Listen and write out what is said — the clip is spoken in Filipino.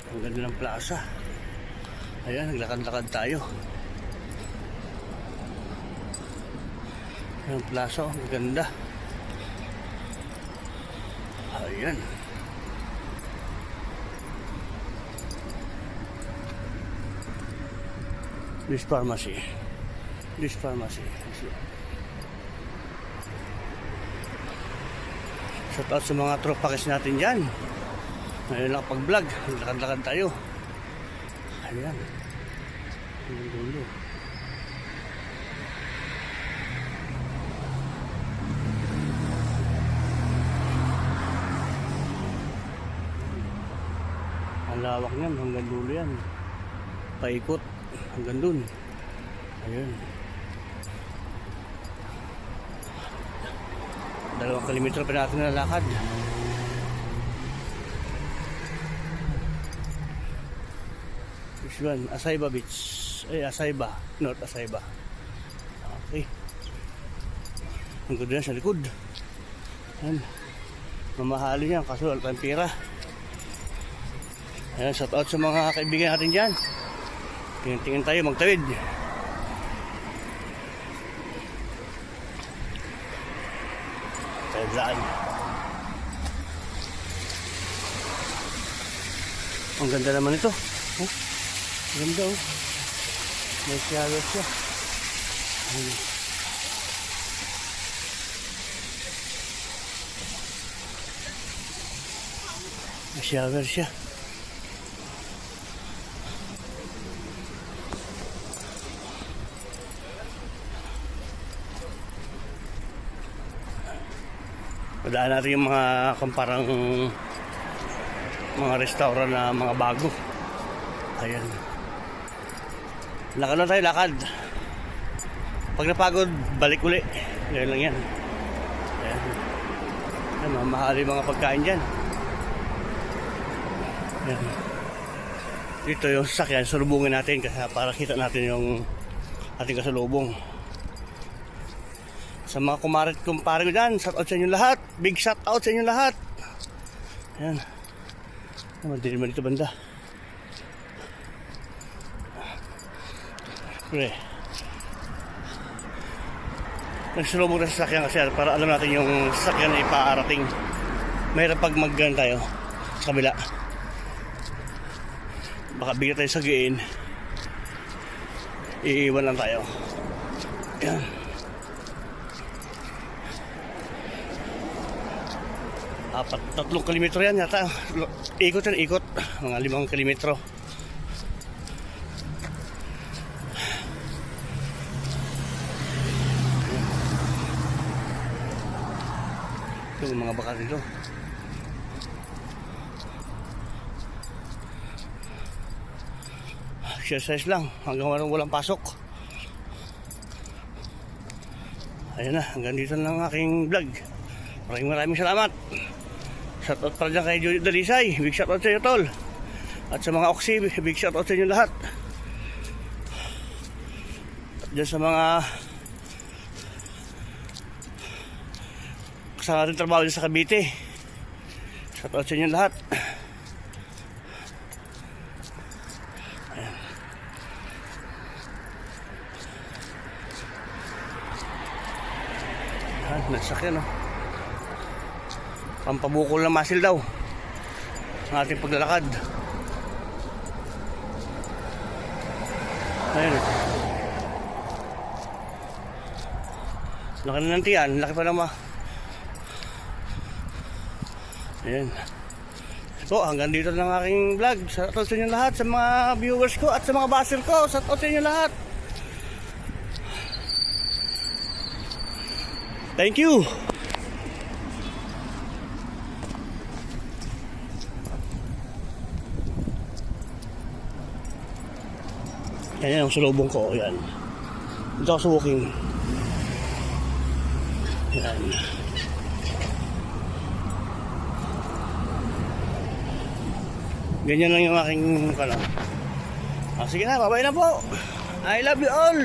Ang ganda ng plaza. Ayan, naglakad-lakad tayo. Ang plaza, ang ganda. Ayan. This pharmacy. Shout out sa mga tropakis natin dyan. Ngayon lang pag-vlog, lakad-lakad tayo. Ayan. Ang dulo. Ang lawak niyan, hanggang dulo yan. Paikot, hanggang dun. Ayan. 2 kilometro pa natin nalakad. This one, Asaiba Beach. Ay, Asaiba. North Asaiba. Okay. Ang ganda yan sa likod. Ayan. Mamahali yan, kaso wala tayong pera. Ayan, shout out sa mga kaibigan natin dyan. Tingin-tingin tayo, magtawid. Daan. Ang ganda naman ito. Oh, ganda oh. May shower siya. May shower siya. Padaan natin yung mga parang mga restaurant na mga bago. Ayan. Lakad na tayo, lakad. Pag napagod, balik uli. Ganyan lang yan. Ayan. Ayan, mamahali mga pagkain dyan. Ayan. Dito yung sasakyan, sulubungin natin kasi para kita natin yung ating kasalubong. Sa mga kumpare ko dyan, shout out sa inyo lahat. Big shout out sa inyo lahat. Ayan. Madilim man dito banda. Pre. Nagsulubog na sasakyan kasi para alam natin yung sasakyan na ipaarating. Mahirap pag mag-gun tayo sa kabila. Baka bigla tayo sa giin. Iiwan lang tayo. Ayan. 3 kilometro yan yata. Ikot yan, ikot. Mga 5 kilometro. Ito yung mga baka dito. Exercise lang hanggang walang pasok. Ayan na, hanggang dito lang ang aking vlog. Maraming salamat. Shoutout para dyan kay Judith Dalisay. Big shoutout sa iyo, tol. At sa mga Oxy, big shoutout sa inyo lahat. At dyan sa mga kasama natin trabaho dyan sa Cavite, shoutout sa inyo lahat. Ayan. Ayan, nagsakyan, oh. Pampabukol ng muscle daw ang ating paglalakad. Ayun. Laki na ng tiyan, laki pa naman. Ayun. So hanggang dito lang aking vlog. Shoutout sa inyo lahat, sa mga viewers ko at sa mga baser ko. Shoutout sa inyo lahat. Thank you. Yan ang sulubong ko. Yan. Dito ako sa walking. Yan. Ganyan lang yung aking kalam. Sige na, bye-bye na po. I love you all.